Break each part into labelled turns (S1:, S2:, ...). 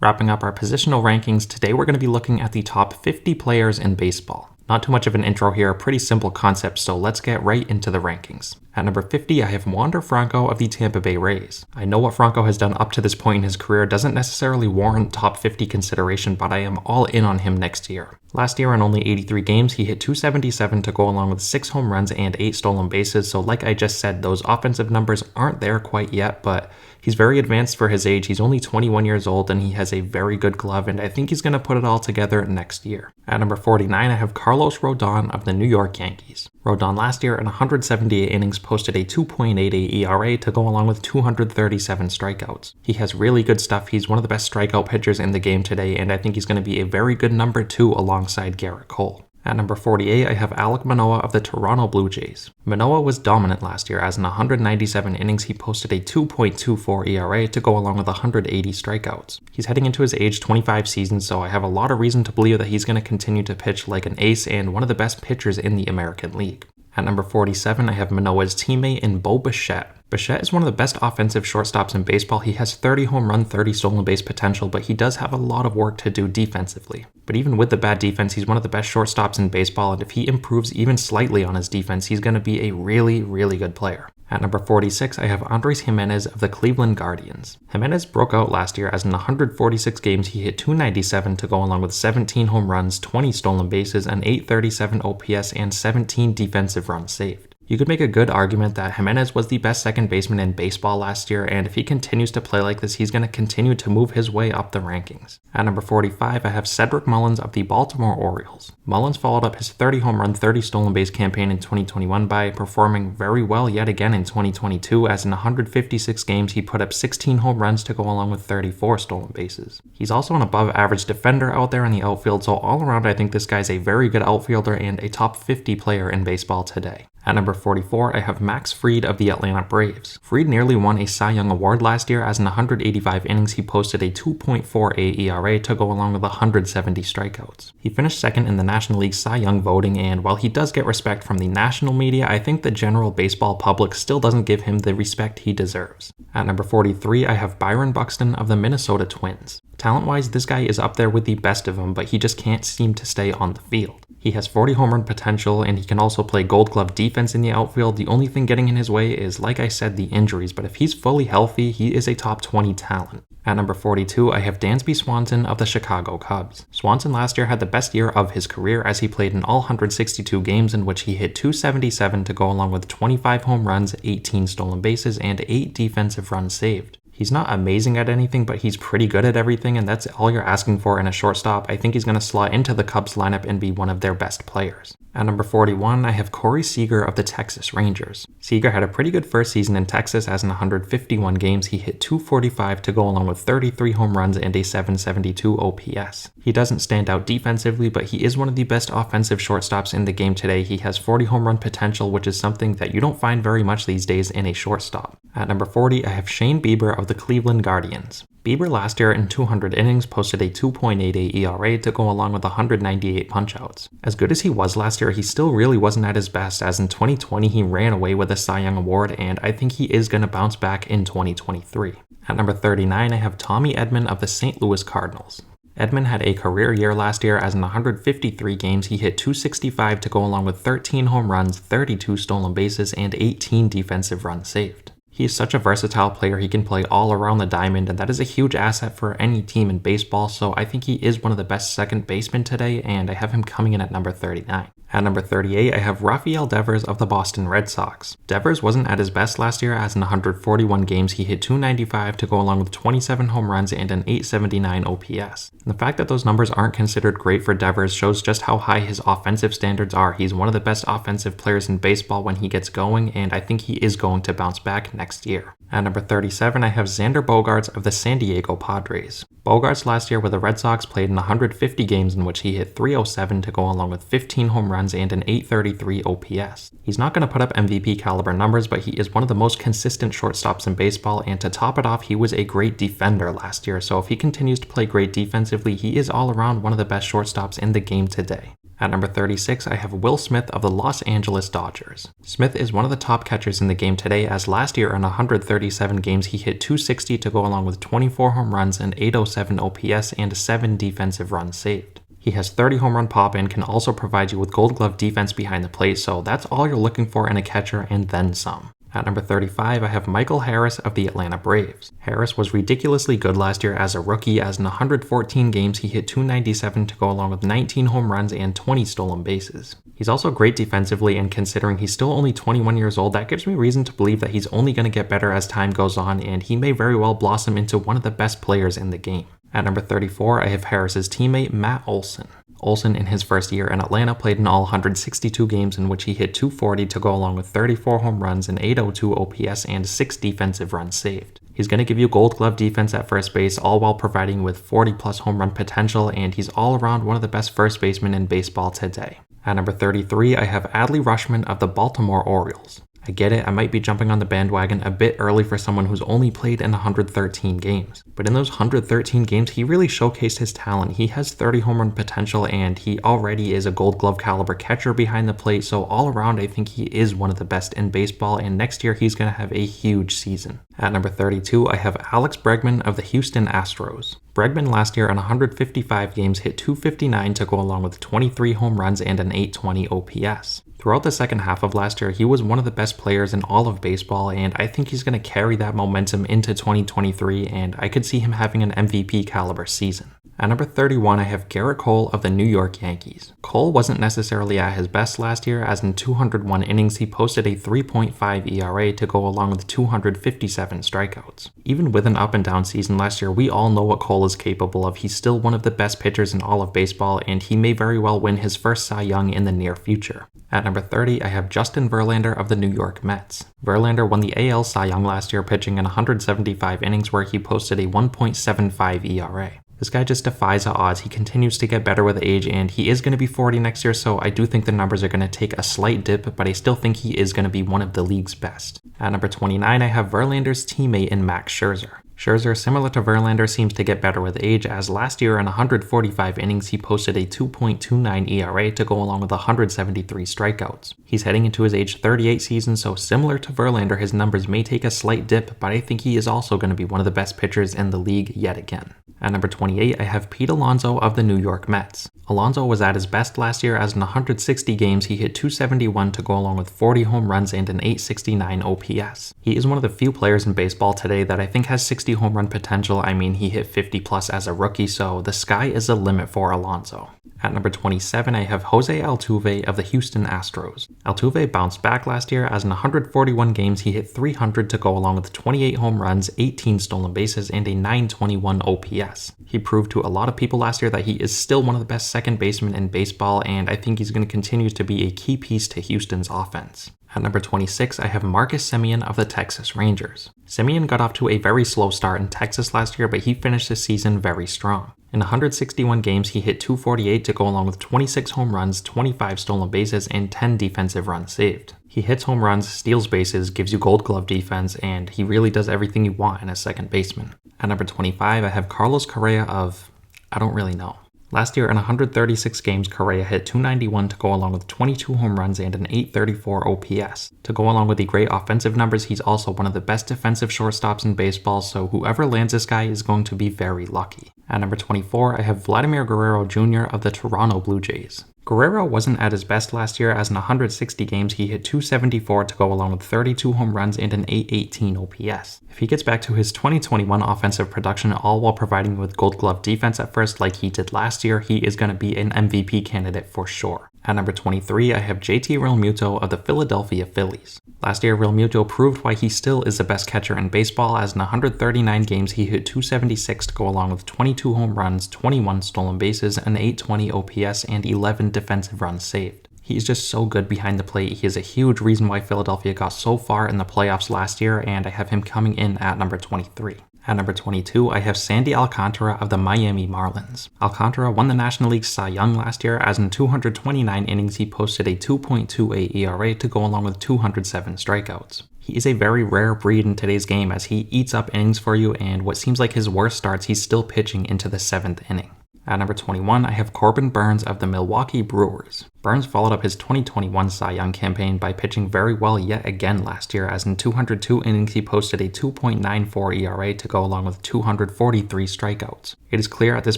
S1: Wrapping up our positional rankings, today we're going to be looking at the top 50 players in baseball. Not too much of an intro here, pretty simple concept, so let's get right into the rankings. At number 50, I have Wander Franco of the Tampa Bay Rays. I know what Franco has done up to this point in his career doesn't necessarily warrant top 50 consideration, but I am all in on him next year. Last year in only 83 games, he hit .277 to go along with 6 home runs and 8 stolen bases, so like I just said, those offensive numbers aren't there quite yet, but he's very advanced for his age. He's only 21 years old and he has a very good glove, and I think he's going to put it all together next year. At number 49, I have Carlos Rodon of the New York Yankees. Rodon last year in 178 innings posted a 2.88 ERA to go along with 237 strikeouts. He has really good stuff. He's one of the best strikeout pitchers in the game today, and I think he's going to be a very good number 2 alongside Garrett Cole. At number 48, I have Alek Manoah of the Toronto Blue Jays. Manoah was dominant last year as in 197 innings he posted a 2.24 ERA to go along with 180 strikeouts. He's heading into his age 25 season, so I have a lot of reason to believe that he's going to continue to pitch like an ace and one of the best pitchers in the American League. At number 47, I have Manoah's teammate in Bo Bichette. Bichette is one of the best offensive shortstops in baseball. He has 30 home run, 30 stolen base potential, but he does have a lot of work to do defensively. But even with the bad defense, he's one of the best shortstops in baseball, and if he improves even slightly on his defense, he's going to be a really, really good player. At number 46, I have Andres Gimenez of the Cleveland Guardians. Gimenez broke out last year as in 146 games he hit .297 to go along with 17 home runs, 20 stolen bases, an .837 OPS, and 17 defensive runs saved. You could make a good argument that Gimenez was the best second baseman in baseball last year, and if he continues to play like this, he's going to continue to move his way up the rankings. At number 45, I have Cedric Mullins of the Baltimore Orioles. Mullins followed up his 30 home run, 30 stolen base campaign in 2021 by performing very well yet again in 2022, as in 156 games he put up 16 home runs to go along with 34 stolen bases. He's also an above average defender out there in the outfield, so all around I think this guy's a very good outfielder and a top 50 player in baseball today. At number 44, I have Max Fried of the Atlanta Braves. Fried nearly won a Cy Young Award last year as in 185 innings he posted a 2.48 ERA to go along with 170 strikeouts. He finished second in the National League Cy Young voting, and while he does get respect from the national media, I think the general baseball public still doesn't give him the respect he deserves. At number 43, I have Byron Buxton of the Minnesota Twins. Talent-wise, this guy is up there with the best of them, but he just can't seem to stay on the field. He has 40 home run potential, and he can also play Gold Glove defense in the outfield. The only thing getting in his way is, like I said, the injuries, but if he's fully healthy, he is a top 20 talent. At number 42, I have Dansby Swanson of the Chicago Cubs. Swanson last year had the best year of his career as he played in all 162 games in which he hit .277 to go along with 25 home runs, 18 stolen bases, and 8 defensive runs saved. He's not amazing at anything, but he's pretty good at everything, and that's all you're asking for in a shortstop. I think he's going to slot into the Cubs lineup and be one of their best players. At number 41, I have Corey Seager of the Texas Rangers. Seager had a pretty good first season in Texas as in 151 games he hit .245 to go along with 33 home runs and a .772 OPS. He doesn't stand out defensively, but he is one of the best offensive shortstops in the game today. He has 40 home run potential, which is something that you don't find very much these days in a shortstop. At number 40, I have Shane Bieber of the Cleveland Guardians. Bieber last year in 200 innings posted a 2.88 ERA to go along with 198 punchouts. As good as he was last year, he still really wasn't at his best, as in 2020 he ran away with a Cy Young Award, and I think he is going to bounce back in 2023. At number 39, I have Tommy Edman of the St. Louis Cardinals. Edman had a career year last year as in 153 games he hit .265 to go along with 13 home runs, 32 stolen bases, and 18 defensive runs saved. He's such a versatile player, he can play all around the diamond, and that is a huge asset for any team in baseball, so I think he is one of the best second basemen today, and I have him coming in at number 39. At number 38, I have Rafael Devers of the Boston Red Sox. Devers wasn't at his best last year as in 141 games he hit .295 to go along with 27 home runs and an .879 OPS. And the fact that those numbers aren't considered great for Devers shows just how high his offensive standards are. He's one of the best offensive players in baseball when he gets going, and I think he is going to bounce back next year. At number 37, I have Xander Bogaerts of the San Diego Padres. Bogaerts last year with the Red Sox played in 150 games in which he hit .307 to go along with 15 home runs and an .833 OPS. He's not going to put up MVP caliber numbers, but he is one of the most consistent shortstops in baseball, and to top it off, he was a great defender last year, so if he continues to play great defensively, he is all around one of the best shortstops in the game today. At number 36, I have Will Smith of the Los Angeles Dodgers. Smith is one of the top catchers in the game today, as last year in 137 games he hit 260 to go along with 24 home runs, and 807 OPS, and 7 defensive runs saved. He has 30 home run pop and can also provide you with Gold Glove defense behind the plate, so that's all you're looking for in a catcher and then some. At number 35, I have Michael Harris of the Atlanta Braves. Harris was ridiculously good last year as a rookie, as in 114 games he hit 297 to go along with 19 home runs and 20 stolen bases. He's also great defensively, and considering he's still only 21 years old, that gives me reason to believe that he's only going to get better as time goes on, and he may very well blossom into one of the best players in the game. At number 34, I have Harris's teammate Matt Olson. Olson, in his first year in Atlanta, played in all 162 games in which he hit 240 to go along with 34 home runs, and 802 OPS, and 6 defensive runs saved. He's going to give you Gold Glove defense at first base, all while providing you with 40 plus home run potential, and he's all around one of the best first basemen in baseball today. At number 33, I have Adley Rutschman of the Baltimore Orioles. I get it, I might be jumping on the bandwagon a bit early for someone who's only played in 113 games. But in those 113 games, he really showcased his talent. He has 30 home run potential, and he already is a Gold Glove caliber catcher behind the plate, so all around I think he is one of the best in baseball, and next year he's going to have a huge season. At number 32, I have Alex Bregman of the Houston Astros. Bregman last year in 155 games hit 259 to go along with 23 home runs and an 820 OPS. Throughout the second half of last year, he was one of the best players in all of baseball, and I think he's going to carry that momentum into 2023, and I could see him having an MVP caliber season. At number 31, I have Garrett Cole of the New York Yankees. Cole wasn't necessarily at his best last year, as in 201 innings he posted a 3.5 ERA to go along with 257 strikeouts. Even with an up and down season last year, we all know what Cole is capable of. He's still one of the best pitchers in all of baseball, and he may very well win his first Cy Young in the near future. At number 30, I have Justin Verlander of the New York Mets. Verlander won the AL Cy Young last year, pitching in 175 innings where he posted a 1.75 ERA. This guy just defies the odds. He continues to get better with age, and he is going to be 40 next year, so I do think the numbers are going to take a slight dip, but I still think he is going to be one of the league's best. At number 29, I have Verlander's teammate in Max Scherzer. Scherzer, similar to Verlander, seems to get better with age, as last year in 145 innings he posted a 2.29 ERA to go along with 173 strikeouts. He's heading into his age 38 season, so similar to Verlander, his numbers may take a slight dip, but I think he is also going to be one of the best pitchers in the league yet again. At number 28, I have Pete Alonso of the New York Mets. Alonso was at his best last year, as in 160 games he hit 271 to go along with 40 home runs and an 869 OPS. He is one of the few players in baseball today that I think has 60 home run potential. I mean, he hit 50 plus as a rookie, so the sky is the limit for Alonso. At number 27, I have Jose Altuve of the Houston Astros. Altuve bounced back last year, as in 141 games he hit 300 to go along with 28 home runs, 18 stolen bases, and a 921 OPS. He proved to a lot of people last year that he is still one of the best second basemen in baseball, and I think he's going to continue to be a key piece to Houston's offense. At number 26, I have Marcus Semien of the Texas Rangers. Semien got off to a very slow start in Texas last year, but he finished the season very strong. In 161 games, he hit 248 to go along with 26 home runs, 25 stolen bases, and 10 defensive runs saved. He hits home runs, steals bases, gives you Gold Glove defense, and he really does everything you want in a second baseman. At number 25, I have Carlos Correa of, I don't really know. Last year in 136 games, Correa hit 291 to go along with 22 home runs and an 834 OPS. To go along with the great offensive numbers, he's also one of the best defensive shortstops in baseball, so whoever lands this guy is going to be very lucky. At number 24, I have Vladimir Guerrero Jr. of the Toronto Blue Jays. Guerrero wasn't at his best last year, as in 160 games he hit 274 to go along with 32 home runs and an 818 OPS. If he gets back to his 2021 offensive production, all while providing with Gold Glove defense at first like he did last year, he is going to be an MVP candidate for sure. At number 23, I have JT Realmuto of the Philadelphia Phillies. Last year, Realmuto proved why he still is the best catcher in baseball, as in 139 games he hit 276 to go along with 22 home runs, 21 stolen bases, an 820 OPS, and 11 defensive runs saved. He's just so good behind the plate. He is a huge reason why Philadelphia got so far in the playoffs last year, and I have him coming in at number 23. At number 22, I have Sandy Alcantara of the Miami Marlins. Alcantara won the National League Cy Young last year, as in 229 innings he posted a 2.28 ERA to go along with 207 strikeouts. He is a very rare breed in today's game, as he eats up innings for you, and what seems like his worst starts, he's still pitching into the 7th inning. At number 21, I have Corbin Burnes of the Milwaukee Brewers. Burnes followed up his 2021 Cy Young campaign by pitching very well yet again last year, as in 202 innings he posted a 2.94 ERA to go along with 243 strikeouts. It is clear at this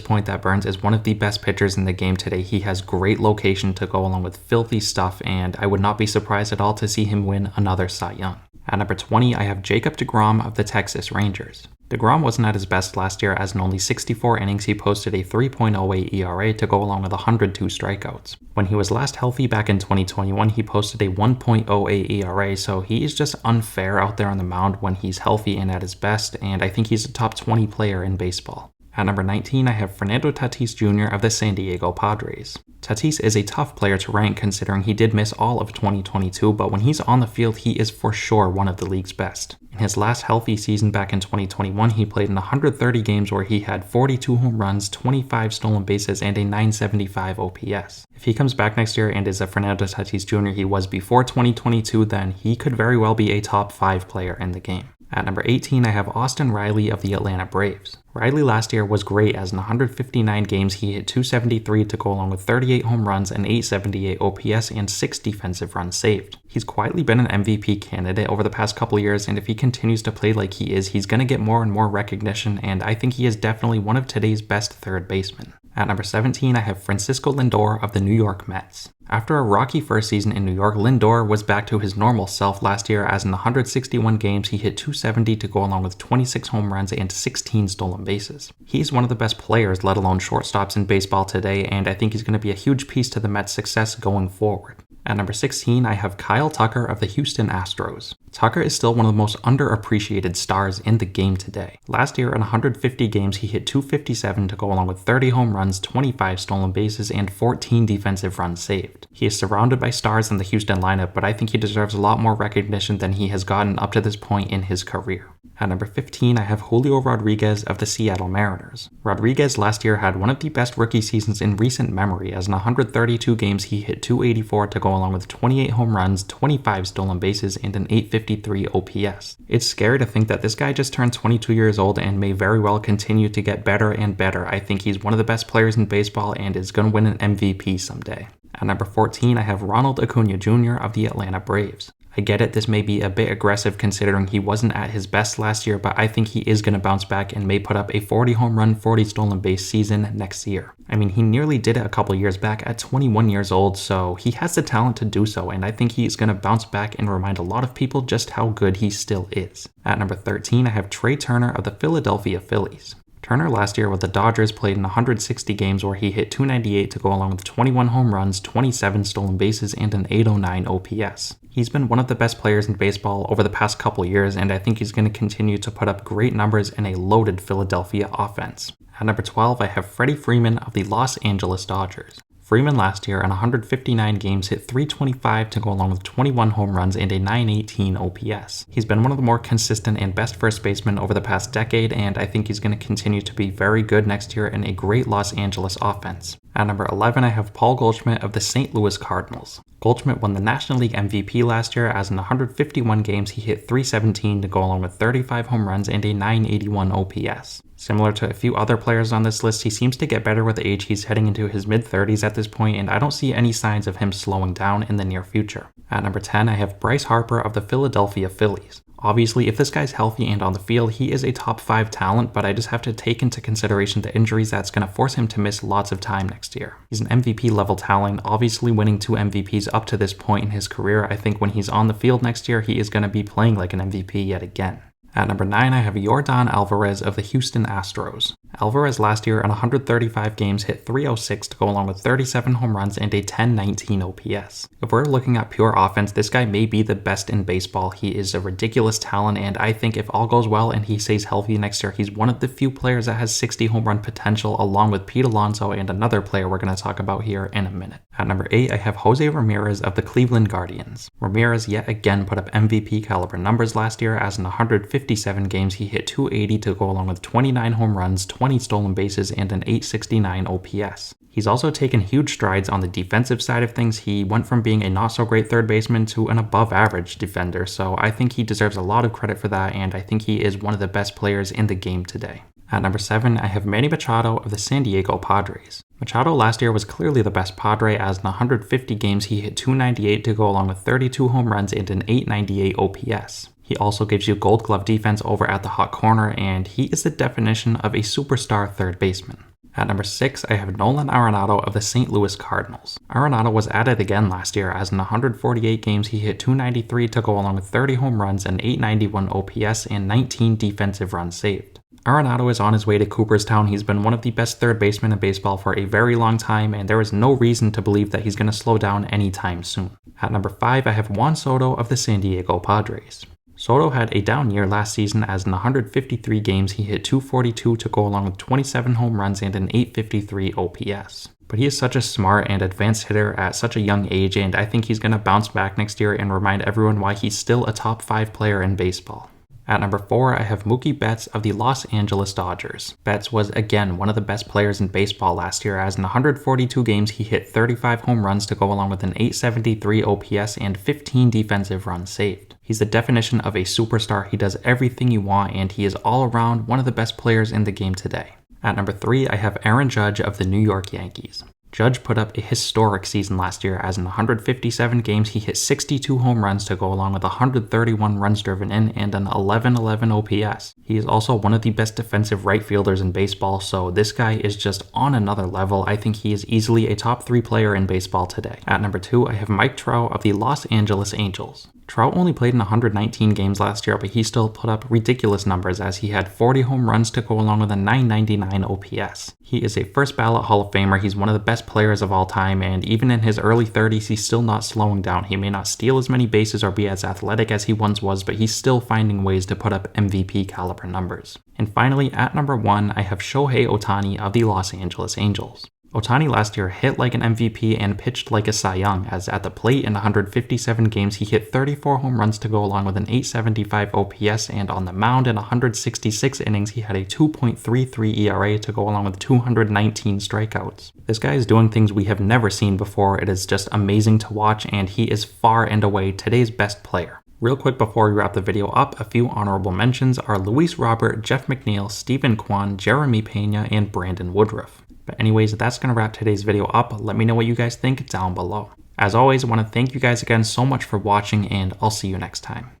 S1: point that Burnes is one of the best pitchers in the game today. He has great location to go along with filthy stuff, and I would not be surprised at all to see him win another Cy Young. At number 20, I have Jacob deGrom of the Texas Rangers. deGrom wasn't at his best last year, as in only 64 innings he posted a 3.08 ERA to go along with 102 strikeouts. When he was last healthy back in 2021, he posted a 1.08 ERA, so he is just unfair out there on the mound when he's healthy and at his best, and I think he's a top 20 player in baseball. At number 19, I have Fernando Tatis Jr. of the San Diego Padres. Tatis is a tough player to rank considering he did miss all of 2022, but when he's on the field, he is for sure one of the league's best. In his last healthy season back in 2021, he played in 130 games where he had 42 home runs, 25 stolen bases, and a 975 OPS. If he comes back next year and is a Fernando Tatis Jr. he was before 2022, then he could very well be a top 5 player in the game. At number 18, I have Austin Riley of the Atlanta Braves. Riley last year was great, as in 159 games he hit 273 to go along with 38 home runs, an 878 OPS, and 6 defensive runs saved. He's quietly been an MVP candidate over the past couple years, and if he continues to play like he is, he's going to get more and more recognition, and I think he is definitely one of today's best third basemen. At number 17, I have Francisco Lindor of the New York Mets. After a rocky first season in New York, Lindor was back to his normal self last year, as in 161 games he hit 270 to go along with 26 home runs and 16 stolen bases. He's one of the best players, let alone shortstops in baseball today, and I think he's going to be a huge piece to the Mets' success going forward. At number 16, I have Kyle Tucker of the Houston Astros. Tucker is still one of the most underappreciated stars in the game today. Last year, in 150 games, he hit 257 to go along with 30 home runs, 25 stolen bases, and 14 defensive runs saved. He is surrounded by stars in the Houston lineup, but I think he deserves a lot more recognition than he has gotten up to this point in his career. At number 15, I have Julio Rodriguez of the Seattle Mariners. Rodriguez last year had one of the best rookie seasons in recent memory, as in 132 games he hit 284 to go along with 28 home runs, 25 stolen bases, and an 853 OPS. It's scary to think that this guy just turned 22 years old and may very well continue to get better and better. I think he's one of the best players in baseball and is going to win an MVP someday. At number 14, I have Ronald Acuna Jr. of the Atlanta Braves. I get it, this may be a bit aggressive considering he wasn't at his best last year, but I think he is going to bounce back and may put up a 40 home run, 40 stolen base season next year. I mean, he nearly did it a couple years back at 21 years old, so he has the talent to do so, and I think he's going to bounce back and remind a lot of people just how good he still is. At number 13, I have Trey Turner of the Philadelphia Phillies. Turner last year with the Dodgers played in 160 games where he hit 298 to go along with 21 home runs, 27 stolen bases, and an 809 OPS. He's been one of the best players in baseball over the past couple years, and I think he's going to continue to put up great numbers in a loaded Philadelphia offense. At number 12, I have Freddie Freeman of the Los Angeles Dodgers. Freeman last year in 159 games hit 325 to go along with 21 home runs and a 918 OPS. He's been one of the more consistent and best first basemen over the past decade, and I think he's going to continue to be very good next year in a great Los Angeles offense. At number 11, I have Paul Goldschmidt of the St. Louis Cardinals. Goldschmidt won the National League MVP last year, as in 151 games he hit 317 to go along with 35 home runs and a 981 OPS. Similar to a few other players on this list, he seems to get better with age. He's heading into his mid-30s at this point, and I don't see any signs of him slowing down in the near future. At number 10, I have Bryce Harper of the Philadelphia Phillies. Obviously, if this guy's healthy and on the field, he is a top 5 talent, but I just have to take into consideration the injuries that's going to force him to miss lots of time next year. He's an MVP level talent, obviously winning 2 MVPs up to this point in his career. I think when he's on the field next year, he is going to be playing like an MVP yet again. At number 9, I have Yordan Alvarez of the Houston Astros. Alvarez last year in 135 games hit 306 to go along with 37 home runs and a 1019 OPS. If we're looking at pure offense, this guy may be the best in baseball. He is a ridiculous talent, and I think if all goes well and he stays healthy next year, he's one of the few players that has 60 home run potential, along with Pete Alonso and another player we're going to talk about here in a minute. At number 8, I have Jose Ramirez of the Cleveland Guardians. Ramirez yet again put up MVP caliber numbers last year, as in 157 games he hit 280 to go along with 29 home runs, 20 stolen bases, and an 869 OPS. He's also taken huge strides on the defensive side of things. He went from being a not-so-great third baseman to an above-average defender, so I think he deserves a lot of credit for that, and I think he is one of the best players in the game today. At number 7, I have Manny Machado of the San Diego Padres. Machado last year was clearly the best Padre, as in 150 games he hit .298 to go along with 32 home runs and an .898 OPS. He also gives you Gold Glove defense over at the hot corner, and he is the definition of a superstar third baseman. At number 6, I have Nolan Arenado of the St. Louis Cardinals. Arenado was at it again last year, as in 148 games he hit .293 to go along with 30 home runs, an .891 OPS, and 19 defensive runs saved. Arenado is on his way to Cooperstown. He's been one of the best third basemen in baseball for a very long time, and there is no reason to believe that he's going to slow down anytime soon. At number 5, I have Juan Soto of the San Diego Padres. Soto had a down year last season, as in 153 games he hit .242 to go along with 27 home runs and an .853 OPS. But he is such a smart and advanced hitter at such a young age, and I think he's going to bounce back next year and remind everyone why he's still a top 5 player in baseball. At number 4, I have Mookie Betts of the Los Angeles Dodgers. Betts was again one of the best players in baseball last year, as in 142 games he hit 35 home runs to go along with an .873 OPS and 15 defensive runs saved. He's the definition of a superstar. He does everything you want, and he is all around one of the best players in the game today. At number 3, I have Aaron Judge of the New York Yankees. Judge put up a historic season last year, as in 157 games he hit 62 home runs to go along with 131 runs driven in and an 1111 OPS. He is also one of the best defensive right fielders in baseball, so this guy is just on another level. I think he is easily a top 3 player in baseball today. At number 2, I have Mike Trout of the Los Angeles Angels. Trout only played in 119 games last year, but he still put up ridiculous numbers, as he had 40 home runs to go along with a .999 OPS. He is a first ballot Hall of Famer. He's one of the best players of all time, and even in his early 30s, he's still not slowing down. He may not steal as many bases or be as athletic as he once was, but he's still finding ways to put up MVP caliber numbers. And finally, at number 1, I have Shohei Ohtani of the Los Angeles Angels. Ohtani last year hit like an MVP and pitched like a Cy Young, as at the plate in 157 games he hit 34 home runs to go along with an .875 OPS, and on the mound in 166 innings he had a 2.33 ERA to go along with 219 strikeouts. This guy is doing things we have never seen before. It is just amazing to watch, and he is far and away today's best player. Real quick before we wrap the video up, a few honorable mentions are Luis Robert, Jeff McNeil, Stephen Kwan, Jeremy Pena, and Brandon Woodruff. But anyways, that's going to wrap today's video up. Let me know what you guys think down below. As always, I want to thank you guys again so much for watching, and I'll see you next time.